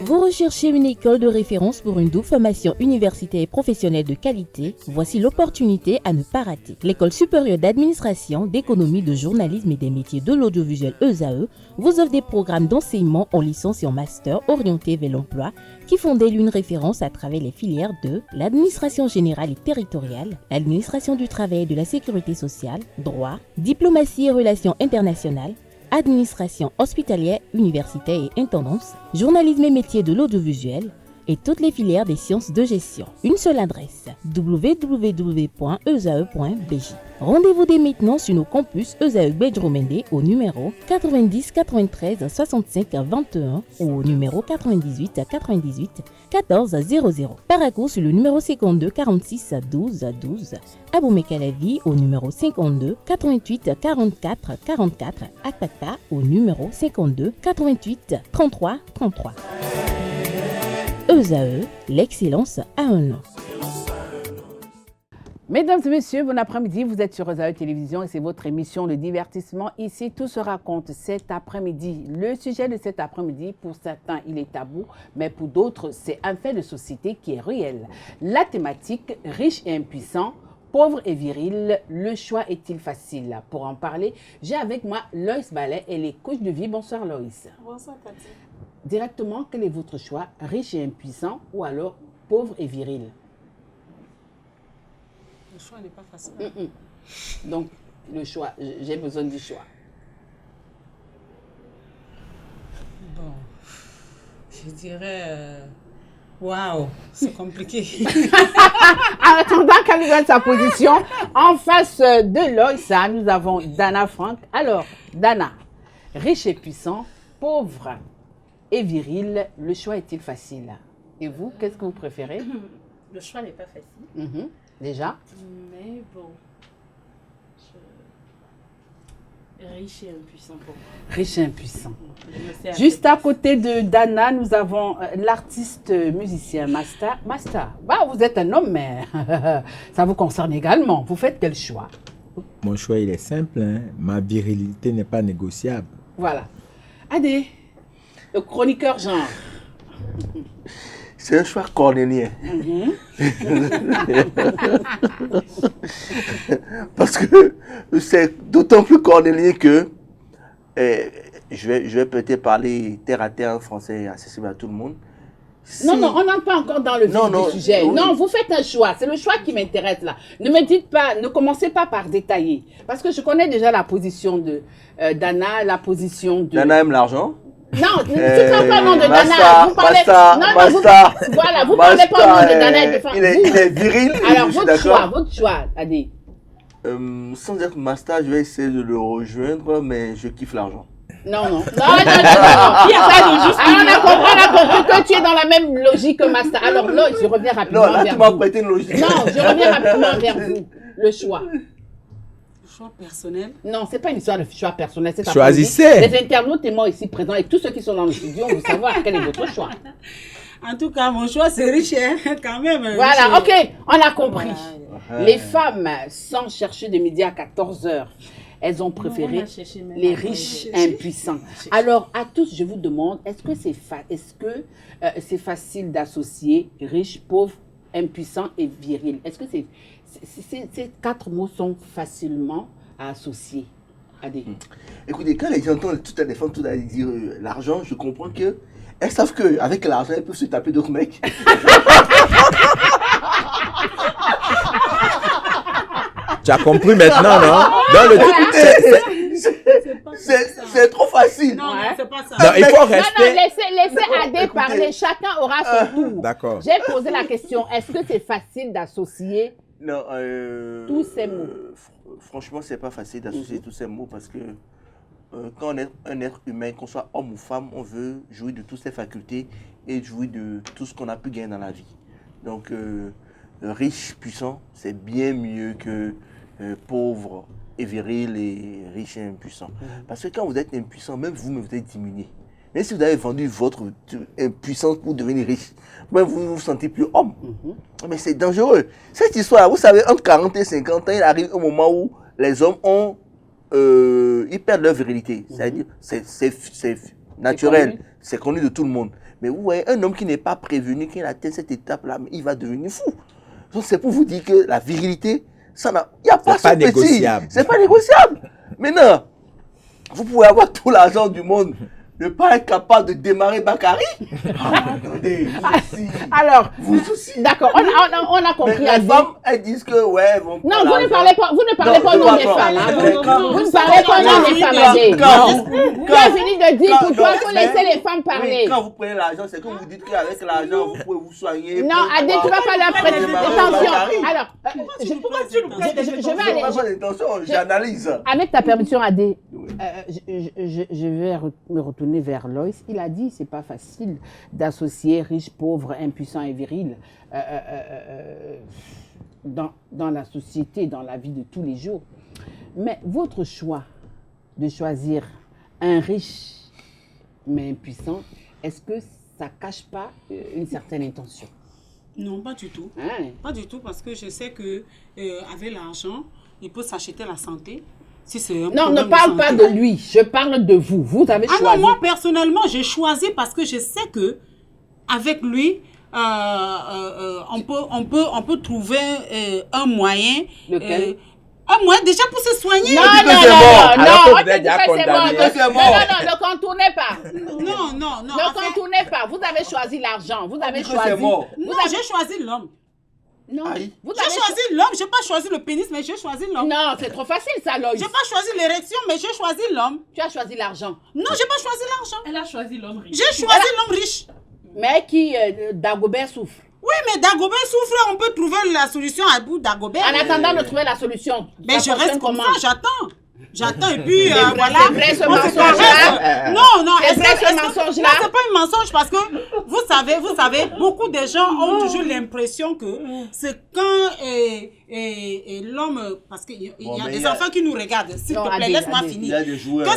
Vous recherchez une école de référence pour une double formation universitaire et professionnelle de qualité? Voici l'opportunité à ne pas rater. L'École supérieure d'administration, d'économie, de journalisme et des métiers de l'audiovisuel ESAE vous offre des programmes d'enseignement en licence et en master orientés vers l'emploi qui font d'elle une référence à travers les filières de l'administration générale et territoriale, l'administration du travail et de la sécurité sociale, droit, diplomatie et relations internationales, administration hospitalière, universitaire et intendance, journalisme et métiers de l'audiovisuel et toutes les filières des sciences de gestion. Une seule adresse, www.esae.bj. Rendez-vous dès maintenant sur nos campus ESAE Bedjromende au numéro 90 93 65 21 ou au numéro 98 98 14 00. Paracourt sur le numéro 52 46 12 12. Aboumé-Calavi au numéro 52 88 44 44. Akpaka au numéro 52 88 33 33. ESAE, l'excellence a un nom. Mesdames et messieurs, bon après-midi, vous êtes sur ESAE Télévision et c'est votre émission Le Divertissement. Ici, tout se raconte cet après-midi. Le sujet de cet après-midi, pour certains, il est tabou, mais pour d'autres, c'est un fait de société qui est réel. La thématique, riche et impuissant, pauvre et viril, le choix est-il facile? Pour en parler, j'ai avec moi Loïs Ballet et les coachs de vie. Bonsoir Loïs. Bonsoir Cathy. Directement, quel est votre choix? Riche et impuissant ou alors pauvre et viril? Le choix n'est pas facile. Donc, le choix, j'ai besoin du choix. Bon, je dirais... Waouh, c'est compliqué. En attendant qu'elle nous donne sa position, en face de Loïsa, nous avons Dana Franck. Alors, Dana, riche et puissant, pauvre et viril, le choix est-il facile? Et vous, qu'est-ce que vous préférez? Le choix n'est pas facile. Déjà? Mais bon, riche et impuissant pour moi. Riche et impuissant. Je me sais Juste à côté de Dana, nous avons l'artiste musicien Masta. Masta, bah, vous êtes un homme, mais ça vous concerne également. Vous faites quel choix? Mon choix, il est simple. Hein. Ma virilité n'est pas négociable. Voilà. Adé, le chroniqueur genre. C'est un choix cornélien. Parce que c'est d'autant plus cornélien que je vais peut-être parler terre à terre en français accessible à tout le monde. Non, on n'est pas encore dans le vif du sujet. Oui. Non, vous faites un choix. C'est le choix qui m'intéresse là. Ne me dites pas, ne commencez pas par détailler. Parce que je connais déjà la position de Dana, la position de... Dana aime l'argent. Non, tu ne parles pas au nom de Masta, Dana. Vous parlez... Masta. Voilà, vous ne parlez pas au nom de Dana. Il est viril. Alors, votre choix, Adé. Sans dire que Masta, je vais essayer de le rejoindre, mais je kiffe l'argent. Non. On a compris que tu es dans la même logique que Masta. Alors là, je reviens rapidement Non, là, tu m'as prêté une logique. Non, je reviens rapidement vers vous. Le choix. Choix personnel. Non, c'est pas une histoire de choix personnel. Choisissez. Les internautes et moi ici présents et tous ceux qui sont dans le studio, on veut savoir quel est votre choix. En tout cas, mon choix, c'est riche, hein, quand même. Voilà, ok, on a compris. Voilà. Les femmes, sans chercher de midi à 14h, elles ont préféré les riches impuissants. Alors, à tous, je vous demande, est-ce que c'est facile d'associer riche, pauvre, impuissant et viril? Est-ce que ces quatre mots sont facilement à associer? Adé. Écoutez, quand les gens entendent tout à des femmes, tout à dire l'argent, je comprends que elles savent qu'avec l'argent, elles peuvent se taper d'autres mecs. Tu as compris maintenant, non? C'est trop facile. Non, c'est pas ça. Non, il faut Non, rester... laissez Adé parler. Chacun aura son tour. D'accord. J'ai posé la question, est-ce que c'est facile d'associer Non, tous ces mots? Franchement, c'est pas facile d'associer tous ces mots parce que quand on est un être humain, qu'on soit homme ou femme, on veut jouir de toutes ses facultés et jouir de tout ce qu'on a pu gagner dans la vie. Donc, riche, puissant, c'est bien mieux que pauvre et viril et riche et impuissant. Parce que quand vous êtes impuissant, même vous êtes diminué. Même si vous avez vendu votre impuissance pour devenir riche, même vous vous sentez plus homme. Mais c'est dangereux. Cette histoire, vous savez, entre 40 et 50 ans, il arrive un moment où les hommes ont ils perdent leur virilité. C'est-à-dire, c'est naturel, c'est connu de tout le monde. Mais vous voyez, un homme qui n'est pas prévenu, qui atteint cette étape-là, il va devenir fou. Donc c'est pour vous dire que la virilité, il n'y a pas ce négociable. C'est pas négociable. Maintenant, vous pouvez avoir tout l'argent du monde, ne pas être capable de démarrer Bakary. Attendez, alors, vous aussi. D'accord, on a compris. Mais les femmes, elles disent que, ouais, vont non, vous ne parlez pas au nom des femmes. Vous ne parlez pas au nom des femmes. Tu as fini de dire pour toi, il faut laisser les femmes parler. Quand vous prenez l'argent, c'est que vous dites qu'avec l'argent, vous pouvez vous soigner. Non, Adé, tu ne vas pas leur prêter attention. Alors, je vais aller. Je n'ai pas d'intention, j'analyse. Avec ta permission, Adé, je vais me retourner vers Loïs. Il a dit c'est pas facile d'associer riche, pauvre, impuissant et viril dans la société, dans la vie de tous les jours. Mais votre choix de choisir un riche mais impuissant, est-ce que ça cache pas une certaine intention? Non, pas du tout. Hein? Pas du tout, parce que je sais que avec l'argent, il peut s'acheter la santé. Si c'est non, ne parle pas de lui. Je parle de vous. Vous avez choisi. Non, moi personnellement, j'ai choisi parce que je sais que avec lui, on peut trouver un moyen. Lequel? Un moyen déjà pour se soigner. Non, ne contournez pas. Non. Ne contournez pas. Vous avez choisi l'argent. Vous avez choisi. Non, j'ai choisi l'homme. Non, j'ai choisi l'homme, j'ai pas choisi le pénis, mais j'ai choisi l'homme. Non, c'est trop facile ça, Loïs. J'ai pas choisi l'érection, mais j'ai choisi l'homme. Tu as choisi l'argent. Non, j'ai pas choisi l'argent. Elle a choisi l'homme riche. J'ai choisi l'homme riche. Mais qui Dagobert souffre. Oui, mais Dagobert souffre, on peut trouver la solution à bout Dagobert. En attendant de trouver la solution. Mais je reste comme ça, j'attends. J'attends et puis voilà. C'est vrai ce mensonge-là. Non, c'est vrai ce mensonge-là. Non, c'est pas un mensonge parce que vous savez, beaucoup de gens ont toujours l'impression que c'est quand l'homme, parce qu'il y a des enfants qui nous regardent. S'il te plaît, laisse-moi finir. Que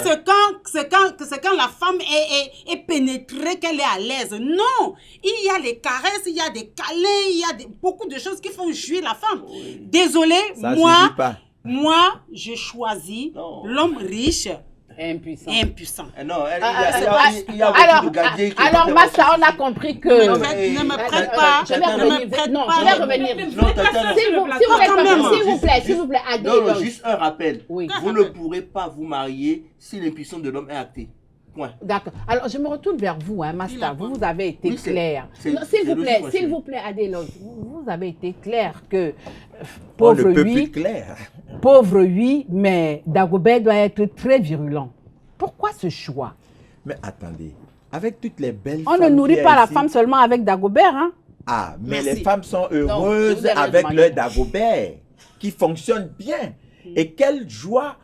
c'est quand la femme est pénétrée qu'elle est à l'aise. Non, il y a les caresses, il y a des câlins, il y a beaucoup de choses qui font jouir la femme. Désolée, moi, j'ai choisi l'homme riche et impuissant. Non, il y a beaucoup de gadgets. Alors, Massa, on a compris que... Ne me prête pas. Je vais revenir. S'il vous plaît, Adé. Non, juste un rappel. Vous ne pourrez pas vous marier si l'impuissance de l'homme est actée. D'accord. Alors, je me retourne vers vous, Masta. Vous avez été clair. S'il vous plaît, Adéloge, vous avez été clair que pauvre lui, mais Dagobert doit être très virulent. Pourquoi ce choix? Mais attendez, avec toutes les belles femmes... On ne nourrit pas la femme seulement avec Dagobert, hein? Ah, mais les femmes sont heureuses avec leur Dagobert, qui fonctionne bien. Et quelle joie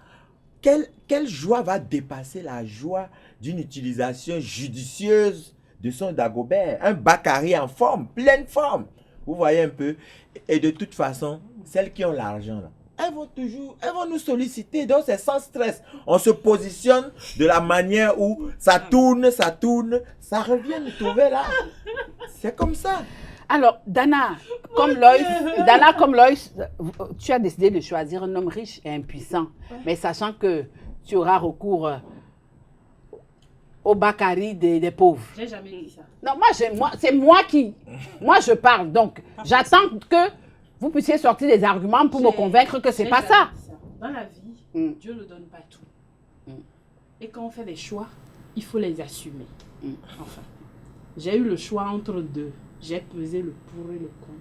va dépasser la joie d'une utilisation judicieuse de son Dagobert, un Bakary en forme, pleine forme. Vous voyez un peu. Et de toute façon, celles qui ont l'argent, là, elles vont nous solliciter. Donc c'est sans stress. On se positionne de la manière où ça tourne, ça revient nous trouver là. C'est comme ça. Alors, Dana, comme Loïs, tu as décidé de choisir un homme riche et impuissant, mais sachant que tu auras recours au Bakary des pauvres. J'ai jamais dit ça. Non, c'est moi qui je parle. Donc, j'attends que vous puissiez sortir des arguments pour me convaincre que c'est pas ça. Dans la vie, Dieu ne donne pas tout. Et quand on fait des choix, il faut les assumer. Enfin, j'ai eu le choix entre deux. J'ai pesé le pour et le contre.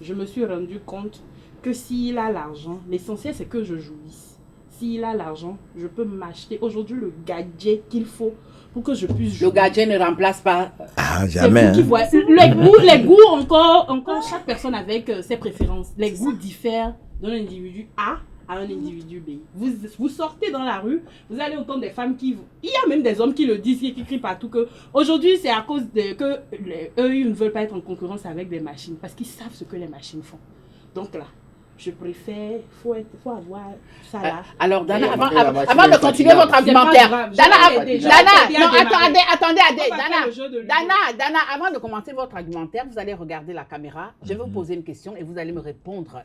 Je me suis rendu compte que s'il a l'argent, l'essentiel c'est que je jouisse. S'il a l'argent, je peux m'acheter aujourd'hui le gadget qu'il faut pour que je puisse jouer. Le gadget ne remplace pas... Ah, jamais. C'est vous qui voyez. Les goûts, encore chaque personne avec ses préférences. Les goûts diffèrent d'un individu A à un individu B. Vous sortez dans la rue, vous allez entendre des femmes qui... Il y a même des hommes qui le disent, qui crient partout que aujourd'hui c'est à cause que eux, ils ne veulent pas être en concurrence avec des machines parce qu'ils savent ce que les machines font. Donc là, je préfère, faut avoir ça là. Alors Dana, avant de continuer votre argumentaire, Dana, avant de commencer votre argumentaire, vous allez regarder la caméra, je vais vous poser une question et vous allez me répondre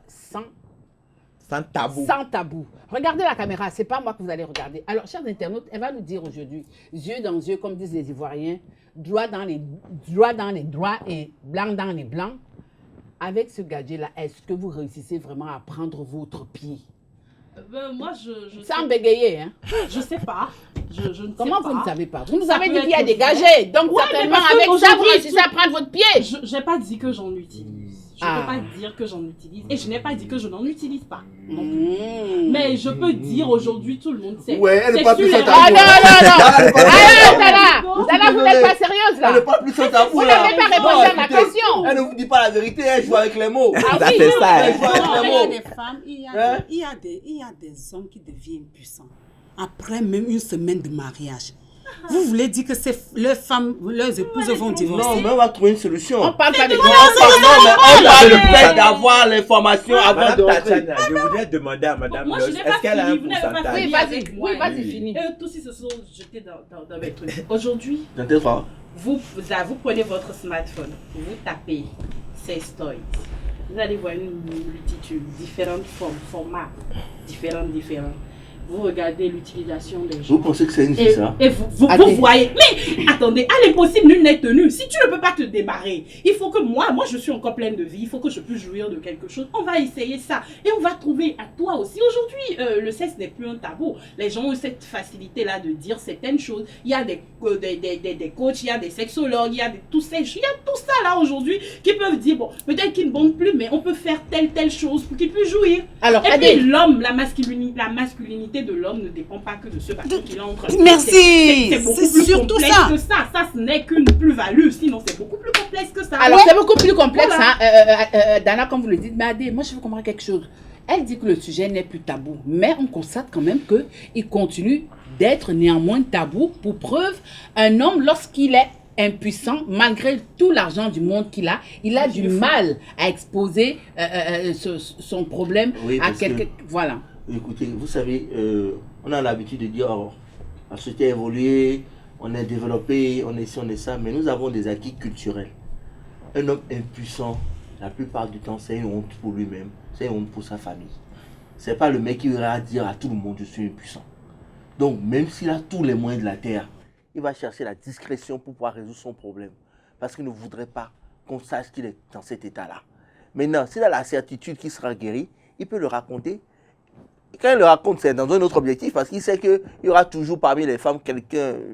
Sans tabou. Sans tabou. Regardez la caméra, c'est pas moi que vous allez regarder. Alors, chers internautes, elle va nous dire aujourd'hui, yeux dans yeux, comme disent les Ivoiriens, droit dans les droits et blanc dans les blancs. Avec ce gadget-là, est-ce que vous réussissez vraiment à prendre votre pied? Moi, je Sans bégayer, hein? Je sais pas. Je ne sais Comment pas. vous ne savez pas? Vous nous avez dit qu'il y a des gadgets. Donc, certainement, avec ça, vous réussissez à prendre votre pied. Je n'ai pas dit que j'en utilise. Je ne peux pas dire que j'en utilise. Et je n'ai pas dit que je n'en utilise pas. Non plus. Mais je peux dire aujourd'hui, tout le monde sait. Ouais, elle n'est pas plus Ah non. Dana, vous n'êtes pas sérieuse là. Elle n'est pas plus sans tabou. Vous n'avez pas répondu à ma question. Elle ne vous dit pas la vérité, elle joue avec les mots. Ça fait ça. Elle joue avec les Il y a mots. des femmes, il y a des hommes qui deviennent puissants. Après même une semaine de mariage. Vous voulez dire que leurs femmes, leurs épouses vont divorcer? Non, mais on va trouver une solution. On parle pas de On parle le fait d'avoir l'information avant de rentrer. Tatiana, je voudrais demander à Madame Moi, Loss, je n'ai est-ce pas qu'elle a un fini, vous n'avez pas pourcentage? fini. Oui, vas-y, finis. Eux tous, ils se sont jetés dans mes trucs. Aujourd'hui, J'entends pas. vous prenez votre smartphone, vous tapez Sextoys. Vous allez voir une multitude, différentes formats, différents. Vous regardez l'utilisation des gens. Vous pensez que c'est une vie, ça? Et vous voyez. Mais attendez, à l'impossible, nul n'est tenu. Si tu ne peux pas te démarrer, il faut que moi je suis encore pleine de vie, il faut que je puisse jouir de quelque chose. On va essayer ça. Et on va trouver à toi aussi. Aujourd'hui, le sexe n'est plus un tabou. Les gens ont cette facilité-là de dire certaines choses. Il y a des coachs, il y a des sexologues, il y a tout ça là aujourd'hui qui peuvent dire, bon, peut-être qu'ils ne bondent plus, mais on peut faire telle chose pour qu'ils puissent jouir. Alors, et puis l'homme, la masculinité de l'homme ne dépend pas que de ce bâton qu'il a entre les mains. Merci. C'est beaucoup C'est plus surtout complexe ça. que ça. Ça, ce n'est qu'une plus-value. Sinon, c'est beaucoup plus complexe que ça. Alors, Ouais. c'est beaucoup plus complexe, Voilà. hein, Dana, comme vous le dites. Mais Adé, moi, je veux comprendre quelque chose. Elle dit que le sujet n'est plus tabou. Mais on constate quand même qu'il continue d'être néanmoins tabou. Pour preuve, un homme, lorsqu'il est impuissant, malgré tout l'argent du monde qu'il a, il a du mal à exposer son problème Oui, à parce quelqu'un. que- Voilà. Écoutez, vous savez, on a l'habitude de dire, oh, la société a évolué, on est développé, on est ci, on est ça, mais nous avons des acquis culturels. Un homme impuissant, la plupart du temps, c'est une honte pour lui-même, c'est une honte pour sa famille. C'est pas le mec qui ira dire à tout le monde, je suis impuissant. Donc, même s'il a tous les moyens de la terre, il va chercher la discrétion pour pouvoir résoudre son problème. Parce qu'il ne voudrait pas qu'on sache qu'il est dans cet état-là. Maintenant, s'il a la certitude qu'il sera guéri, il peut le raconter. Et quand il le raconte, c'est dans un autre objectif, parce qu'il sait qu'il y aura toujours parmi les femmes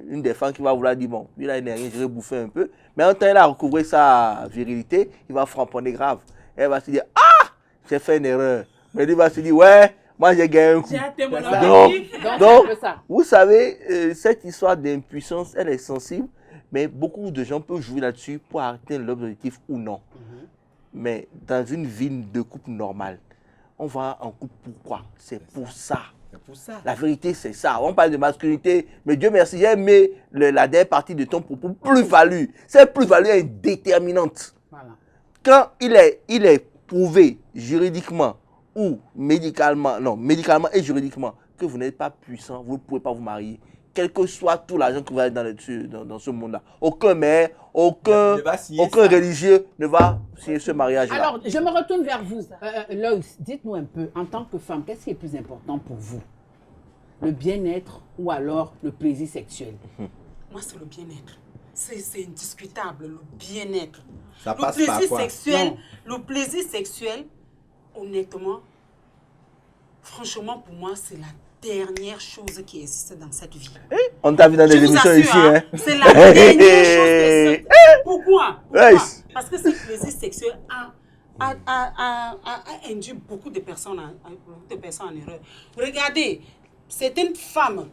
une des femmes qui va vouloir dire, bon, lui là, il n'est rien, je vais bouffer un peu. Mais en temps, il a recouvré sa virilité, il va framponner grave. Et elle va se dire, ah, j'ai fait une erreur. Mais lui va se dire, ouais, moi j'ai gagné un coup. J'ai hâté mon Donc, objectif. Donc, donc, c'est un peu ça. vous savez, cette histoire d'impuissance, elle est sensible, mais beaucoup de gens peuvent jouer là-dessus pour atteindre l'objectif ou non. Mais dans une vie de couple normale, on va en couple pourquoi? C'est pour ça. C'est pour ça. La vérité, c'est ça. On parle de masculinité, mais Dieu merci, j'ai aimé la dernière partie de ton propos, plus-value. Cette plus-value est déterminante. Voilà. Quand il est prouvé juridiquement ou médicalement et juridiquement que vous n'êtes pas puissant, vous ne pouvez pas vous marier. Quel que soit tout l'argent que vous avez dans ce monde-là. Aucun maire, aucun religieux ne va signer ce mariage-là. Alors, je me retourne vers vous. Loïs, dites-nous un peu, en tant que femme, qu'est-ce qui est plus important pour vous? Le bien-être ou alors le plaisir sexuel? Moi, c'est le bien-être. C'est indiscutable, le bien-être. Ça passe par quoi? Le plaisir sexuel, honnêtement, franchement, pour moi, c'est la dernière chose qui existe dans cette vie. On t'a vu dans des émissions ici, hein? C'est la dernière chose qui existe. Pourquoi? Parce que ce plaisir sexuel a induit beaucoup de personnes en erreur. Regardez, certaines femmes,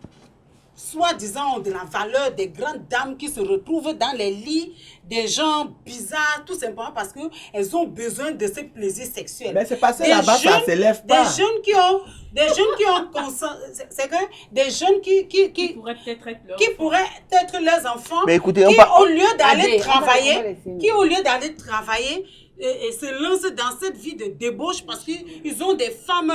soi-disant, ont de la valeur, des grandes dames qui se retrouvent dans les lits des gens bizarres, tout simplement parce qu'elles ont besoin de ce plaisir sexuel. Mais c'est passé là-bas, ça ne s'élève pas. Des jeunes qui ont c'est que des jeunes qui pourraient être leurs enfants, mais écoutez, au lieu d'aller travailler, et se lancent dans cette vie de débauche parce qu'ils ont des femmes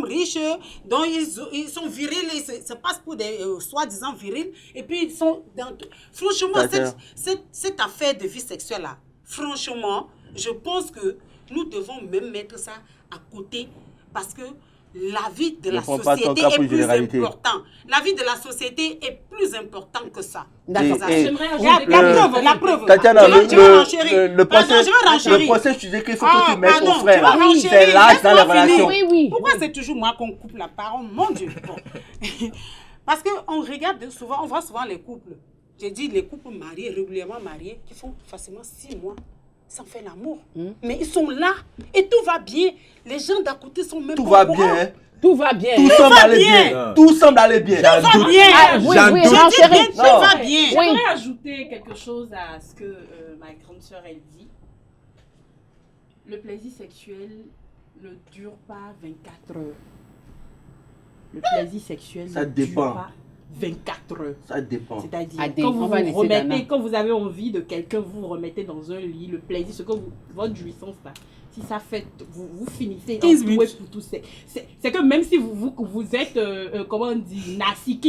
riches dont ils sont virils, ils se passent pour des soi-disant virils, et puis ils sont dans... Franchement, cette affaire de vie sexuelle là, franchement, je pense que nous devons même mettre ça à côté Parce que la vie de la société est plus importante. La vie de la société est plus importante que ça. D'accord. La preuve. Tatiana, le procès, je disais qu'il faut que tu mettes ton frère. C'est l'âge dans la relation. Oui. Pourquoi c'est toujours moi qu'on coupe la parole? Mon Dieu. Parce qu'on regarde souvent, on voit souvent les couples. J'ai dit les couples mariés, régulièrement mariés, qui font facilement 6 mois sans faire l'amour. Mais ils sont là et tout va bien. Les gens d'à côté sont même tout va bien. Tout va bien. Tout semble aller bien. Tout semble aller bien. Tout va bien. Tout va bien. J'aimerais ajouter quelque chose à ce que ma grande sœur elle dit. Le plaisir sexuel ne dure pas 24 heures. Le plaisir sexuel ne dure pas 24 heures. Ça dépend. C'est-à-dire, quand vous avez envie de quelqu'un, vous vous remettez dans un lit, le plaisir, ce que votre jouissance là, si ça fait, vous finissez 15 minutes pour tout. C'est que même si vous êtes, comment on dit, Nasi,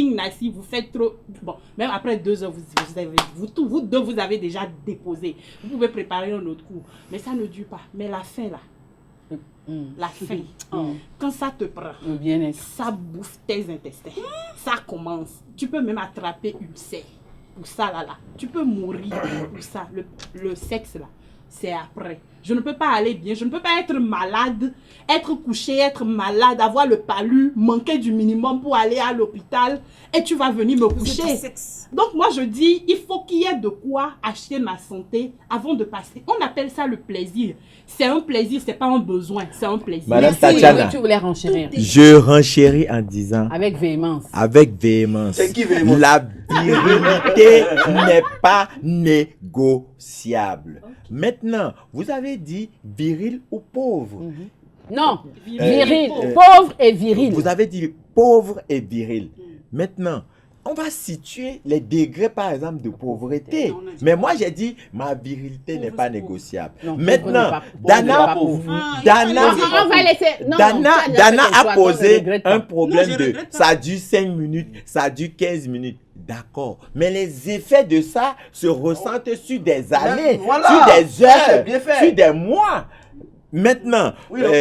vous faites trop. Bon, même après 2 heures, vous deux, vous avez déjà déposé. Vous pouvez préparer un autre coup. Mais ça ne dure pas. Mais la fin là, la fin, quand ça te prend, ça bouffe tes intestins. Ça commence. Tu peux même attraper ulcère pour ça là. Tu peux mourir pour ça. Le sexe là, c'est après. Je ne peux pas aller bien, je ne peux pas être malade, être couché, être malade, avoir le palu, manquer du minimum pour aller à l'hôpital et tu vas venir me coucher. Donc moi je dis, il faut qu'il y ait de quoi acheter ma santé avant de passer. On appelle ça le plaisir. C'est un plaisir, c'est pas un besoin, c'est un plaisir. Madame Tatiana, tu voulais renchérir. Je renchéris en disant... Avec véhémence. C'est qui véhémence? La virilité n'est pas négociable. Maintenant, vous avez dit viril ou pauvre. Non, viril, pauvre et viril. Vous avez dit pauvre et viril. Maintenant, on va situer les degrés, par exemple, de pauvreté. Mais moi, j'ai dit, ma virilité n'est pas négociable. Non, maintenant, Dana a posé un problème de ça dure 5 minutes, ça dure 15 minutes. D'accord. Mais les effets de ça se ressentent sur des années, sur des heures, sur des mois. Maintenant,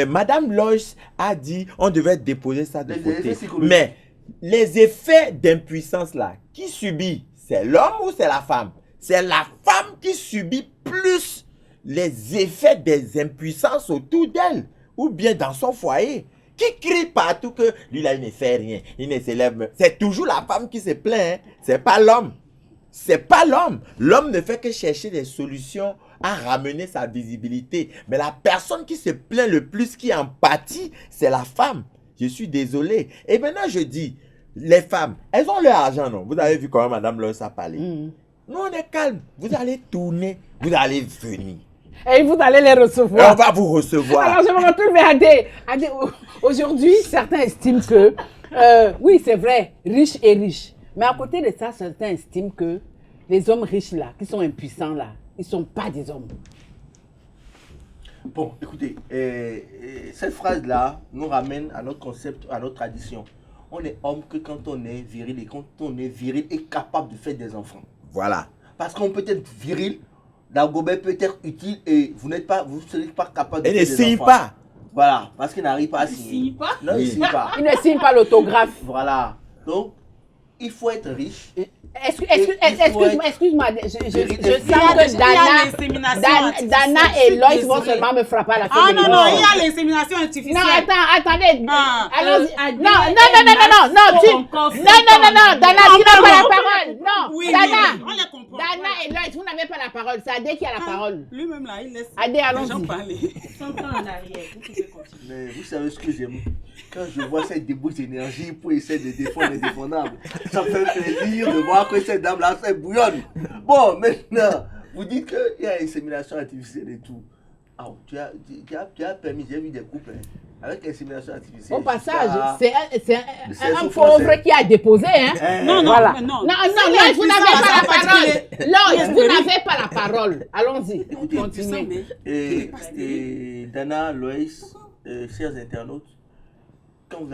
Madame Loïs a dit on devait déposer ça de côté. Mais les effets d'impuissance là, qui subit? C'est l'homme ou c'est la femme? C'est la femme qui subit plus les effets des impuissances autour d'elle ou bien dans son foyer. Qui crie partout que lui là il ne fait rien, il ne s'élève. C'est toujours la femme qui se plaint, hein? C'est pas l'homme. C'est pas l'homme. L'homme ne fait que chercher des solutions à ramener sa visibilité. Mais la personne qui se plaint le plus, qui en pâtit, c'est la femme. Je suis désolé. Et maintenant je dis, les femmes, elles ont leur argent, non? Vous avez vu comment Madame Loïs a parlé. Nous on est calme. Vous allez tourner, vous allez venir. Et vous allez les recevoir. Et on va vous recevoir. Alors, je me retourne vers Adé. Aujourd'hui, certains estiment que, oui, c'est vrai, riche est riche. Mais à côté de ça, certains estiment que les hommes riches là, qui sont impuissants là, ils ne sont pas des hommes. Bon, écoutez, cette phrase-là nous ramène à notre concept, à notre tradition. On est homme que quand on est viril et quand on est viril et capable de faire des enfants. Voilà. Parce qu'on peut être viril, Dagobert peut être utile et vous n'êtes pas, vous ne serez pas capable de faire des enfants. Et ne signe pas. Voilà, parce qu'il n'arrive pas à signer. Il ne signe pas. Non, il ne signe pas. Il ne signe pas l'autographe. Voilà. Donc, il faut être riche. Excuse-moi, je sens que Dana et Loïs vont seulement me frapper à la fin. Non, il y a l'insémination artificielle. Non, attendez. Allons-y. Non, Dana, tu n'as pas la parole. Non, Dana et Loïs, vous n'avez pas la parole. C'est Adé qui a la parole. Lui-même là, il laisse Adé, allons-y. parler. 100 ans en arrière, vous pouvez continuer. Mais vous savez ce que j'aime? Quand je vois cette débauche d'énergie pour essayer de défendre les défendables, ça fait plaisir de voir que cette dame-là, c'est bouillonne. Bon, maintenant, vous dites qu'il y a insémination artificielle et tout. Ah, tu as permis, j'ai vu des couples avec insémination artificielle. Au passage, c'est un pauvre qui a déposé. Hein? Non, Loïs, vous n'avez pas la parole. Loïs, vous n'avez pas la parole. Allons-y, continuez. Et Dana, Loïs, chers internautes, quand vous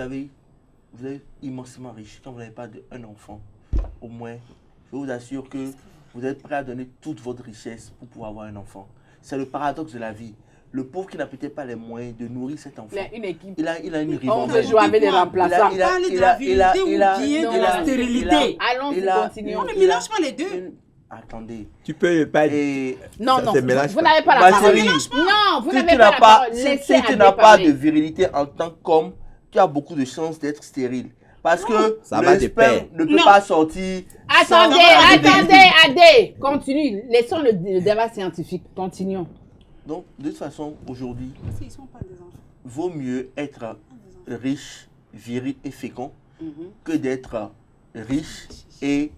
êtes immensément riche, quand vous n'avez pas un enfant, au moins, je vous assure que vous êtes prêt à donner toute votre richesse pour pouvoir avoir un enfant. C'est le paradoxe de la vie. le pauvre qui n'a peut-être pas les moyens de nourrir cet enfant. Il a une équipe. Il a une rivalité. On veut jouer avec des remplaçants. On parle de la virilité ou bien de la stérilité. Allons-y, continuons. On ne mélange pas les deux. Attendez. Tu peux pas... Non, vous n'avez pas la parole. Non, vous n'avez pas la parole. Si tu n'as pas de virilité en tant qu'homme, tu as beaucoup de chances d'être stérile. Parce que le sperme ne peut pas sortir. Attendez. Continue. Laissons le débat scientifique. Continuons. Donc, de toute façon, aujourd'hui, vaut mieux être riche, viril et fécond que d'être riche et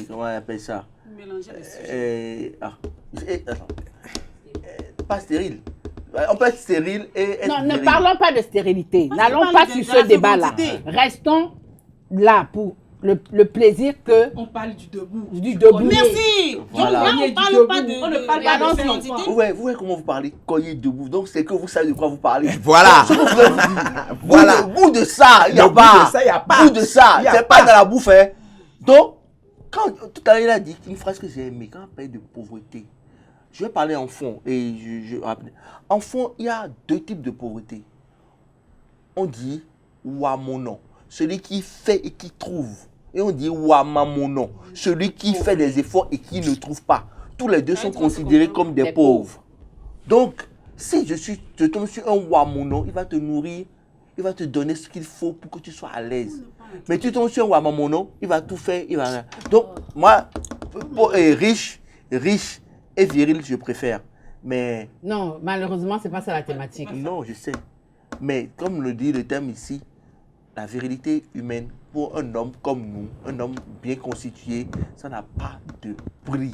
comment on appelle ça? Mélanger les sujets. Pas stérile. On peut être stérile et être non, viril. ne parlons pas de stérilité. N'allons pas sur ce débat-là. Restons là pour le plaisir que... On parle du debout. Merci. Voilà. Donc là, on parle pas de... On ne parle pas de fécondité. Vous voyez comment vous parlez cogner debout. Donc c'est que vous savez de quoi vous parlez. Voilà. Voilà. Goût de ça, il n'y a pas. Goût de ça, c'est pas dans la bouffe. Hein. Donc, quand tout à l'heure il a dit une phrase que j'ai aimée, quand on parle de pauvreté, je vais parler en fond. En fond, il y a deux types de pauvreté. On dit Wamono, celui qui fait et qui trouve. Et on dit Wamamono, celui qui fait des efforts et qui ne trouve pas. Tous les deux sont considérés comme des pauvres. Donc, si je tombe sur un Wamono, il va te nourrir, il va te donner ce qu'il faut pour que tu sois à l'aise. Mais tu tombes sur un Wamamono, il va tout faire, il va... Donc, moi, riche et viril, je préfère. Mais... Non, malheureusement, c'est pas ça la thématique. Non, je sais. Mais comme le dit le thème ici, la virilité humaine pour un homme comme nous, un homme bien constitué, ça n'a pas de prix.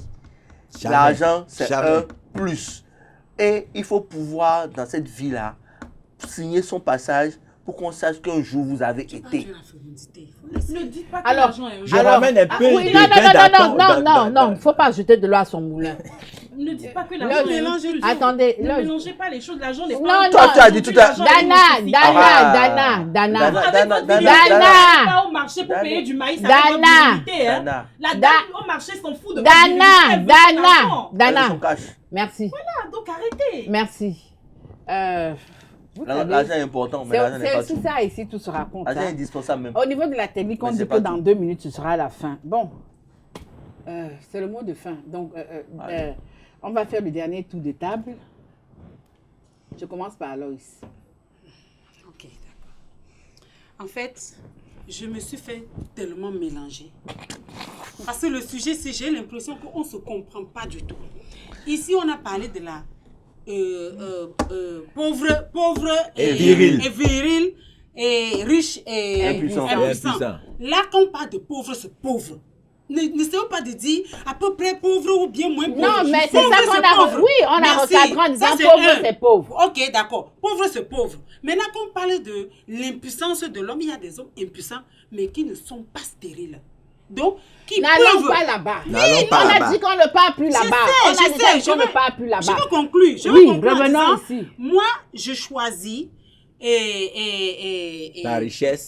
L'argent, c'est un plus. Et il faut pouvoir, dans cette vie-là, signer son passage pour qu'on sache qu'un jour vous avez été. Ne dites pas que l'argent est... Je ramène un peu Non, il ne faut pas jeter de l'eau à son moulin. Ne dites pas que l'argent est un... Attendez. Ne mélangez pas les choses. L'argent n'est pas... Non, toi, tu as dit tout à l'heure. Dana. Pas au marché pour payer du maïs avec votre dignité. La dame au marché s'en fout de votre dignité. Dana. Merci. Voilà, donc arrêtez. Merci. L'argent est important, mais l'argent n'est pas tout. C'est ça ici, tout se raconte. L'argent est indispensable même. Au niveau de la technique, on dit que dans 2 minutes, ce sera la fin. Bon, c'est le mot de fin. Donc, on va faire le dernier tour de table. Je commence par Aloïs. Ok, d'accord. En fait, je me suis fait tellement mélanger. Parce que le sujet, c'est j'ai l'impression qu'on ne se comprend pas du tout. Ici, on a parlé de la pauvre et viril et riche et impuissant. Là, quand on parle de pauvre, c'est pauvre. N'essayons pas de dire à peu près pauvre ou bien moins pauvre. Non, mais c'est ça qu'on a... Oui, on a recadré en disant pauvre, c'est pauvre. Ok, d'accord. Pauvre, c'est pauvre. Maintenant, quand on parle de l'impuissance de l'homme, il y a des hommes impuissants, mais qui ne sont pas stériles. Donc, qui n'allons peuvent... pas là-bas. Oui, on a dit qu'on ne part plus là-bas. On a dit qu'on ne part plus là-bas. Je veux conclure. Revenons ici. Moi, je choisis la richesse.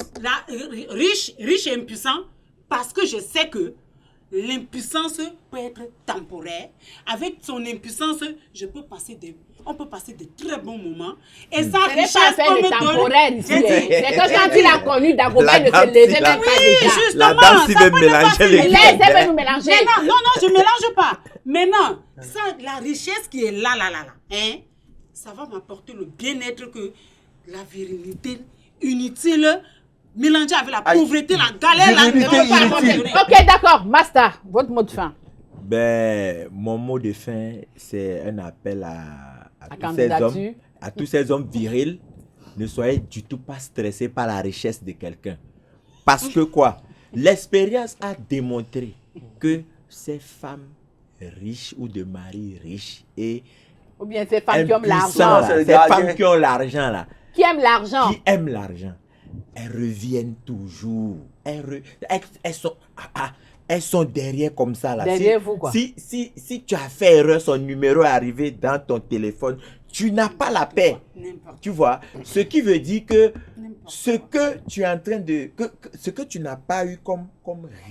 Riche et impuissant, parce que je sais que l'impuissance peut être temporaire. Avec son impuissance, on peut passer de très bons moments. Et sa richesse peut me donner... C'est que quand il a connu Dagobert, ne se levait même pas déjà. Justement, la dame s'y veut mélanger les deux. Laissez nous mélanger. Non, je ne mélange pas. Maintenant, ça, la richesse qui est là, hein, ça va m'apporter le bien-être que la virilité inutile... Mélangé avec la pauvreté, la galère, Ok, d'accord. Master, votre mot de fin. Mon mot de fin, c'est un appel à tous ces hommes virils. Ne soyez du tout pas stressés par la richesse de quelqu'un. Parce que quoi? L'expérience a démontré que ces femmes riches ou de maris riches et... Ou bien ces femmes qui ont l'argent. Ces femmes qui ont l'argent là. Qui aiment l'argent. Qui aiment l'argent. Elles reviennent toujours. Elles sont derrière comme ça. Là. Derrière vous, quoi. Si tu as fait erreur, son numéro est arrivé dans ton téléphone, tu n'as pas la paix. Tu vois? Ce qui veut dire que ce que tu es en train de... ce que tu n'as pas eu comme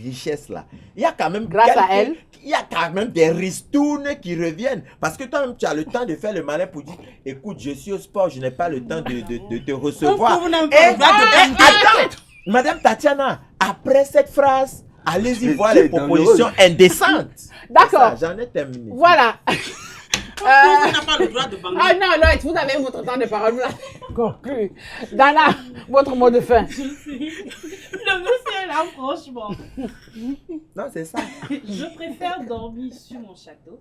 richesse là, il y a quand même... Grâce à elle. Il y a quand même des ristournes qui reviennent. Parce que toi-même, tu as le temps de faire le malin pour dire, écoute, je suis au sport, je n'ai pas le temps de te recevoir. Attends, Madame Tatiana, après cette phrase, allez-y voir les propositions indécentes. D'accord. J'en ai terminé. Voilà. On n'a pas le droit de bander. Ah non, vous avez votre temps de parole. Vous avez conclu. Dana, votre mot de fin. Le monsieur là, franchement. Non, c'est ça. Je préfère dormir sur mon château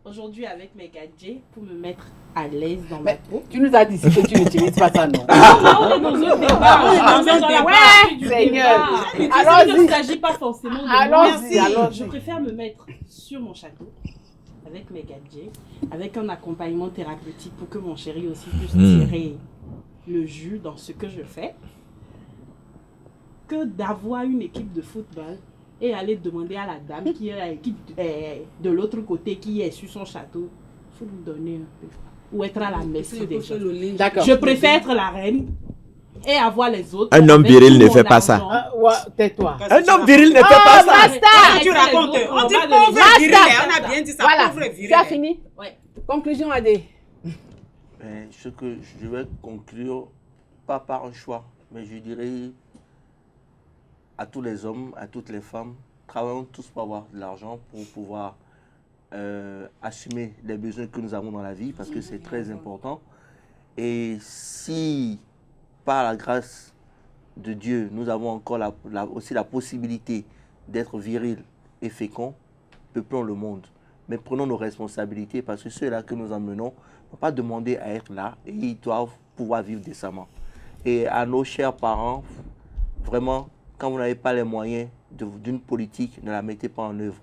aujourd'hui avec mes gadgets pour me mettre à l'aise dans ma peau. Tu nous as dit que tu n'utilises pas ça, non? On est dans un débat. On est dans un débat. Ouais, Seigneur. Alors, il ne s'agit pas forcément de allons-y. Je préfère me mettre sur mon château avec mes gadgets, avec un accompagnement thérapeutique pour que mon chéri aussi puisse tirer le jus dans ce que je fais, que d'avoir une équipe de football et aller demander à la dame qui est l'équipe de l'autre côté qui est sur son château, il faut lui donner un peu. Ou être à la merci des gens. D'accord. Je préfère être la reine et avoir les autres. Un homme viril ne fait pas ça. Tais-toi. Un homme viril ne fait pas ça. Basta. Tu racontes. On dit pauvre viril. On a bien dit ça. Voilà. Pauvre viril. Tu as fini? Ouais. Conclusion, Adé. Ce que je vais conclure, pas par un choix, mais je dirais à tous les hommes, à toutes les femmes, travaillons tous pour avoir de l'argent pour pouvoir assumer les besoins que nous avons dans la vie, parce que c'est très important. Et si, par la grâce de Dieu, nous avons encore aussi la possibilité d'être viril et fécond, peuplons le monde. Mais prenons nos responsabilités, parce que ceux-là que nous emmenons ne vont pas demander à être là et ils doivent pouvoir vivre décemment. Et à nos chers parents, vraiment, quand vous n'avez pas les moyens d'une politique, ne la mettez pas en œuvre.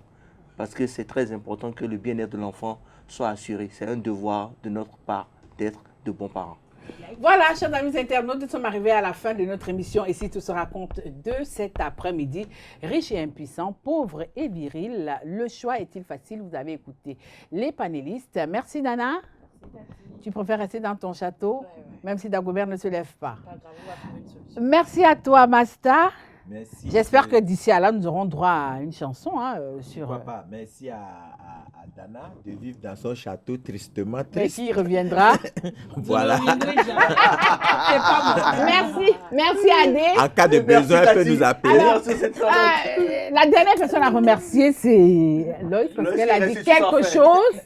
Parce que c'est très important que le bien-être de l'enfant soit assuré. C'est un devoir de notre part d'être de bons parents. Voilà, chers amis internautes, nous sommes arrivés à la fin de notre émission Ici tout se raconte de cet après-midi. Riche et impuissant, pauvre et viril, le choix est-il facile? Vous avez écouté les panélistes. Merci Dana. Tu préfères rester dans ton château, même si Dagobert ne se lève pas. Merci à toi, Masta. Merci. J'espère que d'ici à là, nous aurons droit à une chanson sur... Pourquoi pas? Merci à Dana de vivre dans son château tristement Mais triste. qui reviendra. Voilà. Merci Adé. En cas de besoin, elle peut nous appeler. Alors, la dernière personne à remercier, c'est Loïs, parce qu'elle a dit quelque chose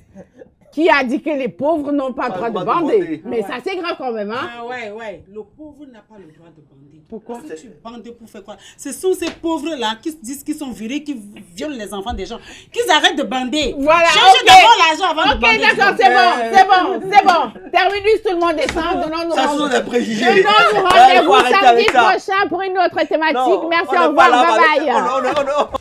qui a dit que les pauvres n'ont pas le droit de bander. Mais ça, c'est grave quand même, hein? Ah ouais. Le pauvre n'a pas le droit de bander. Pourquoi? Parce que tu bandes pour faire quoi? Ce sont ces pauvres-là qui disent qu'ils sont virés, qui violent les enfants des gens. Qu'ils arrêtent de bander. Voilà, Cherchez d'abord l'argent avant de bander. Ok, d'accord, c'est bon. Terminus, tout le monde descend. Donnons-nous Ça sont des préjugés. rendez-vous samedi prochain pour une autre thématique. Merci, au revoir, bye bye. Non.